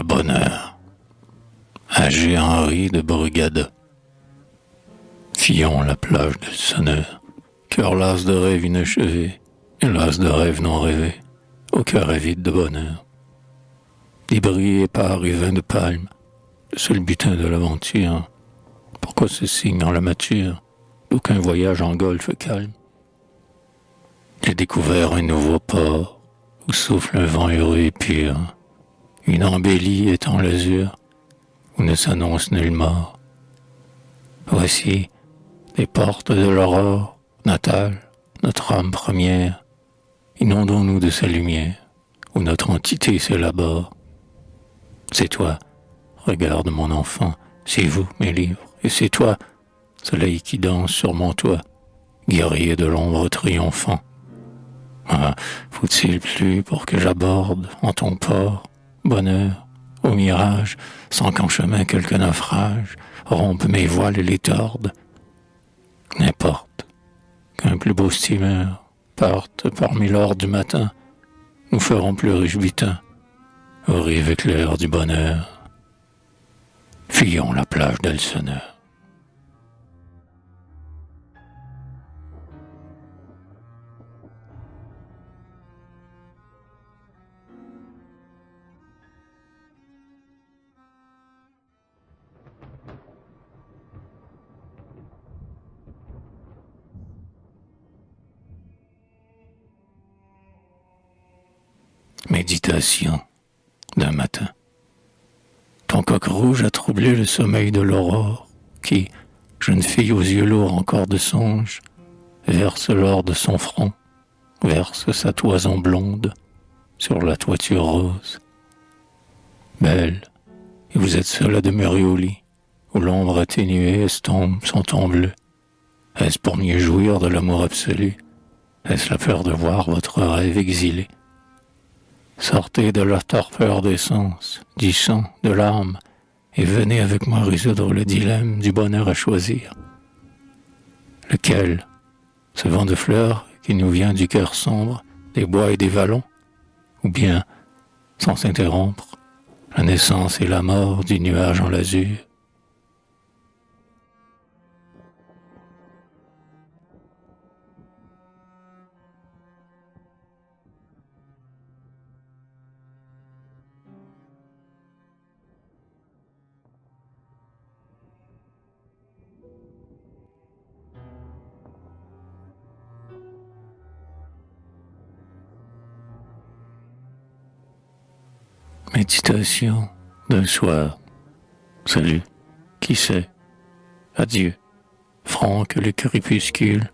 bonheur. Âgé Henri de Brugada. Fillon la plage de sonneur. Cœur las de rêve inachevé, et las de rêve non rêvé, au cœur avide de bonheur. Débris épars et vins de palme, le seul butin de l'aventure. Pourquoi ce signe en la matière, d'aucun voyage en golfe calme? J'ai découvert un nouveau port, où souffle un vent heureux et pur, une embellie étend l'azur, où ne s'annonce nulle mort. Voici les portes de l'aurore natale, notre âme première, inondons-nous de sa lumière, où notre entité s'élabore. C'est toi, regarde mon enfant, c'est vous, mes livres, et c'est toi, soleil qui danse sur mon toit, guerrier de l'ombre triomphant. Ah, faut-il plus pour que j'aborde en ton port, bonheur, au mirage, sans qu'en chemin quelque naufrage rompe mes voiles et les torde? N'importe qu'un plus beau steamer parte parmi l'or du matin, nous ferons plus riche butin, aux rives éclairs du bonheur. Fuyons la plage d'Elseneur. Méditation d'un matin. Ton coq rouge a troublé le sommeil de l'aurore, qui, jeune fille aux yeux lourds encore de songe, verse l'or de son front, verse sa toison blonde sur la toiture rose. Belle, et vous êtes seule à demeurer au lit, où l'ombre atténuée estompe son ton bleu. Est-ce pour mieux jouir de l'amour absolu? Est-ce la peur de voir votre rêve exilé? Sortez de la torpeur des sens, du sang, de l'âme, et venez avec moi résoudre le dilemme du bonheur à choisir. Lequel? Ce vent de fleurs qui nous vient du cœur sombre, des bois et des vallons? Ou bien, sans s'interrompre, la naissance et la mort du nuage en l'azur? Méditation d'un soir. Salut, qui sait? Adieu. Franc que le crépuscule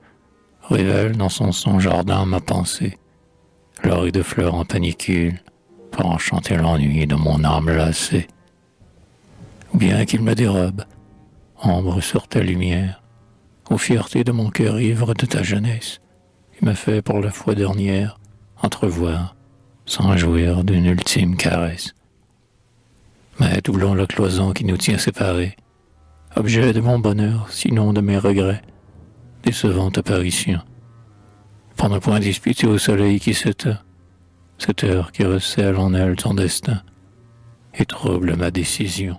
révèle dans son songe ardent ma pensée, l'oreille de fleurs en panicule, pour enchanter l'ennui de mon âme lassée. Ou bien qu'il me dérobe, ombre sur ta lumière, aux fiertés de mon cœur ivre de ta jeunesse, qui me fait pour la fois dernière entrevoir, sans jouir d'une ultime caresse. Mais doublons la cloison qui nous tient séparés, objet de mon bonheur, sinon de mes regrets, décevante apparition. Pour ne point disputer au soleil qui s'éteint, cette heure qui recèle en elle ton destin, et trouble ma décision.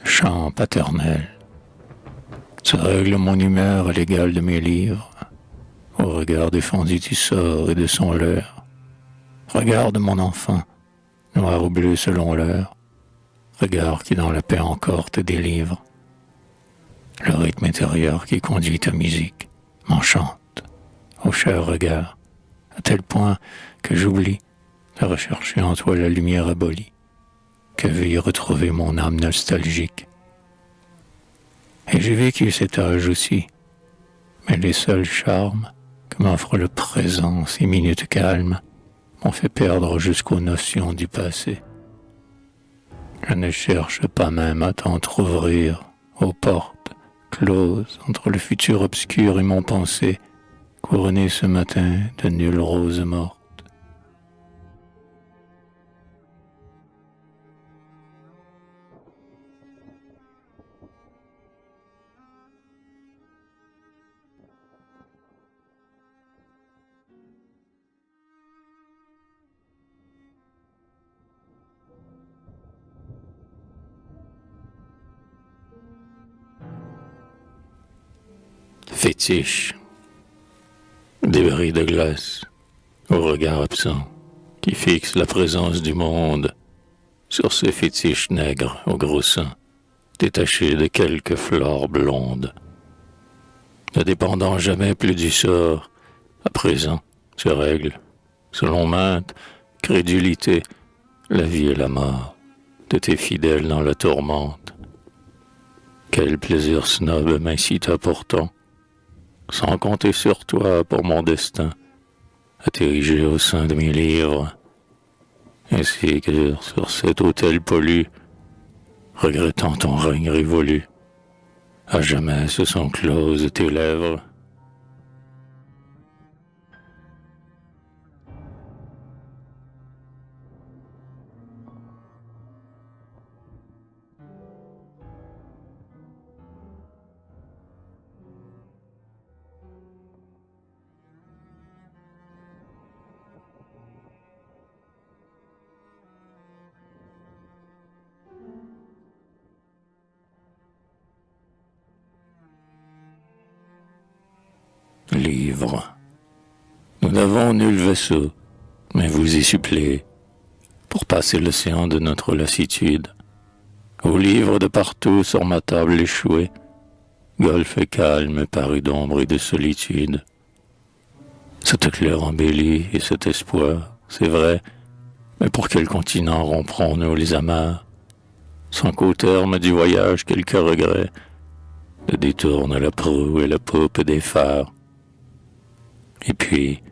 Chant paternel. Se règle mon humeur à l'égal de mes livres, au regard défendu du sort et de son leurre. Regarde mon enfant, noir ou bleu selon l'heure, regard qui dans la paix encore te délivre. Le rythme intérieur qui conduit ta musique m'enchante, au cher regard, à tel point que j'oublie de rechercher en toi la lumière abolie, que veuille retrouver mon âme nostalgique. Et j'ai vécu cet âge aussi, mais les seuls charmes que m'offre le présent, ces minutes calmes, m'ont fait perdre jusqu'aux notions du passé. Je ne cherche pas même à t'entr'ouvrir aux portes close entre le futur obscur et mon pensée, couronné ce matin de nulles roses mortes. Fétiche, débris de glace, au regard absent, qui fixe la présence du monde sur ce fétiche nègre au gros sein, détaché de quelques fleurs blondes. Ne dépendant jamais plus du sort, à présent se règle, selon maintes crédulité, la vie et la mort de tes fidèles dans la tourmente. Quel plaisir snob m'incita pourtant, sans compter sur toi pour mon destin, à t'ériger au sein de mes livres, ainsi que sur cet autel pollu, regrettant ton règne révolu. À jamais se sont closes tes lèvres. Livre. Nous n'avons nul vaisseau, mais vous y suppléez, pour passer l'océan de notre lassitude. Aux livres de partout sur ma table échouée, golfe calme paru d'ombre et de solitude. Cette claire embellie et cet espoir, c'est vrai, mais pour quel continent romprons-nous les amarres, sans qu'au terme du voyage quelques regrets ne détournent la proue et la poupe des phares. Et puis,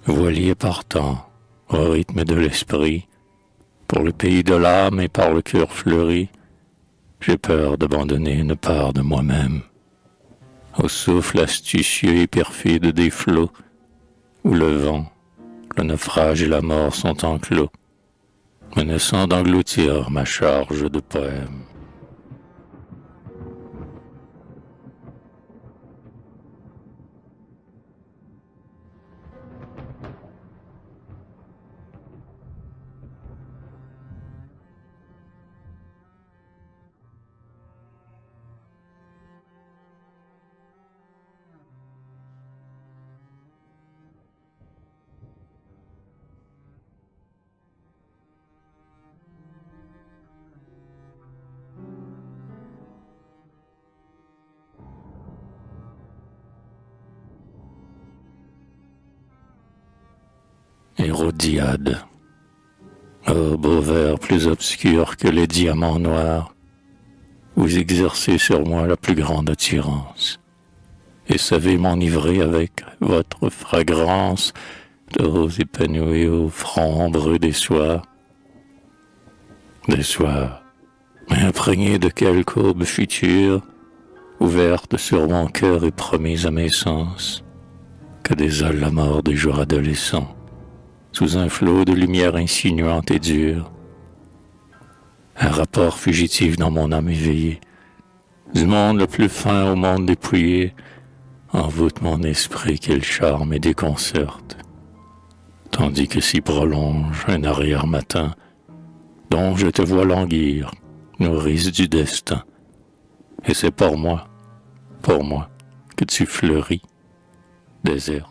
voilier partant, au rythme de l'esprit, pour le pays de l'âme et par le cœur fleuri, j'ai peur d'abandonner une part de moi-même, au souffle astucieux et perfide des flots, où le vent, le naufrage et la mort sont enclos, menaçant d'engloutir ma charge de poèmes. Hérodiade. Ô beau vers plus obscur que les diamants noirs, vous exercez sur moi la plus grande attirance, et savez m'enivrer avec votre fragrance de roses épanouies au front ombreux des soirs, imprégnés de quelque aube future, ouverte sur mon cœur et promise à mes sens, que désole la mort des jours adolescents, sous un flot de lumière insinuante et dure. Un rapport fugitif dans mon âme éveillée, du monde le plus fin au monde dépouillé, envoûte mon esprit qu'il charme et déconcerte, tandis que s'y prolonge un arrière-matin dont je te vois languir, nourrice du destin. Et c'est pour moi, que tu fleuris, déserte.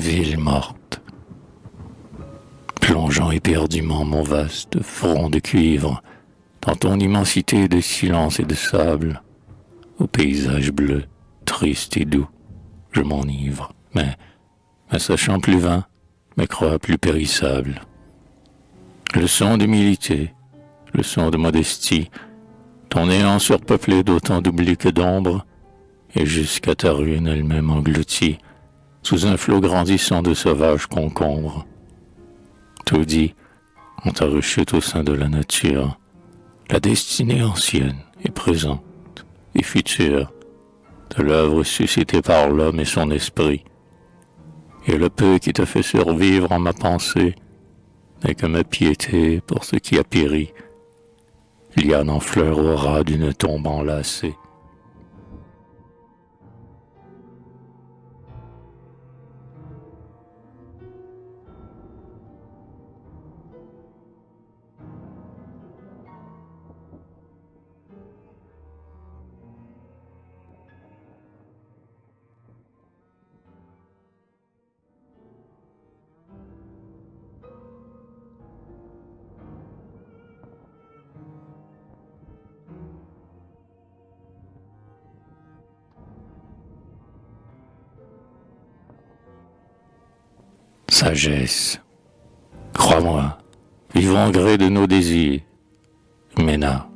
ville morte, plongeant éperdument mon vaste front de cuivre dans ton immensité de silence et de sable, au paysage bleu, triste et doux, je m'enivre, mais sachant plus vain, me crois plus périssable. Leçon d'humilité, leçon de modestie, ton néant surpeuplé d'autant d'oubli que d'ombre, et jusqu'à ta ruine elle-même engloutie, sous un flot grandissant de sauvages concombres. Tout dit, on ta rechute au sein de la nature, la destinée ancienne et présente et future de l'œuvre suscitée par l'homme et son esprit, et le peu qui te fait survivre en ma pensée n'est que ma piété pour ce qui a péri, liane en fleurs au ras d'une tombe enlacée. Sagesse, crois-moi, vivons au gré de nos désirs, Ména.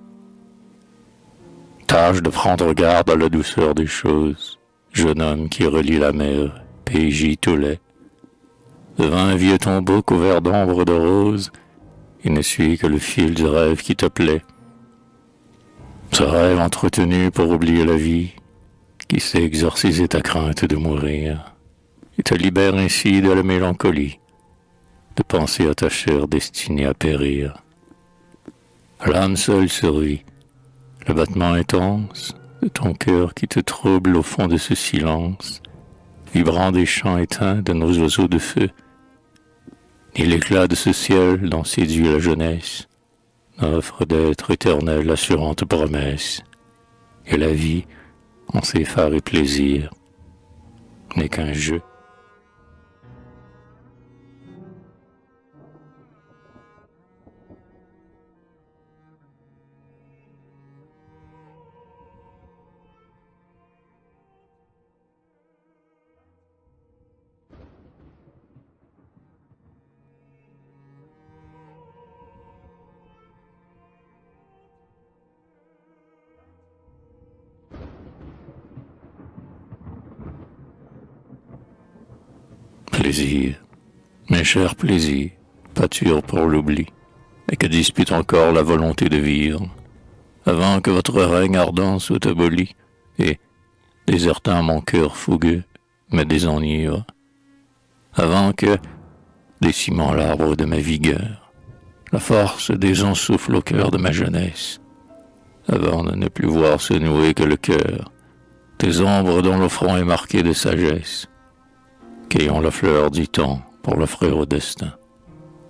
Tâche de prendre garde à la douceur des choses, jeune homme qui relie la mer, PJ Toulet. Devant un vieux tombeau couvert d'ombre de rose, il ne suit que le fil du rêve qui te plaît. Ce rêve entretenu pour oublier la vie, qui sait exorciser ta crainte de mourir, et te libère ainsi de la mélancolie, de penser à ta chair destinée à périr. L'âme seule survit, le battement intense de ton cœur qui te trouble au fond de ce silence, vibrant des chants éteints de nos oiseaux de feu, ni l'éclat de ce ciel dont séduit la jeunesse, n'offre d'être éternelle assurante promesse, et la vie, en ses phares et plaisirs, n'est qu'un jeu. Plaisir, mes chers plaisirs, pâture pour l'oubli, et que dispute encore la volonté de vivre, avant que votre règne ardent soit aboli, et, désertant mon cœur fougueux, me désenivre, avant que, décimant l'arbre de ma vigueur, la force des ans souffle au cœur de ma jeunesse, avant de ne plus voir se nouer que le cœur, des ombres dont le front est marqué de sagesse, qu'ayons la fleur du temps pour l'offrir au destin,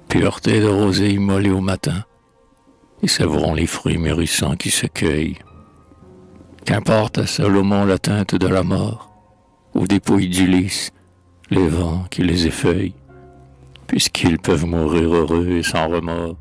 pureté de rosée immolée au matin, et savourons les fruits mûrissants qui se cueillent. Qu'importe à Salomon la teinte de la mort, ou dépouille d'Ulysse les vents qui les effeuillent, puisqu'ils peuvent mourir heureux et sans remords.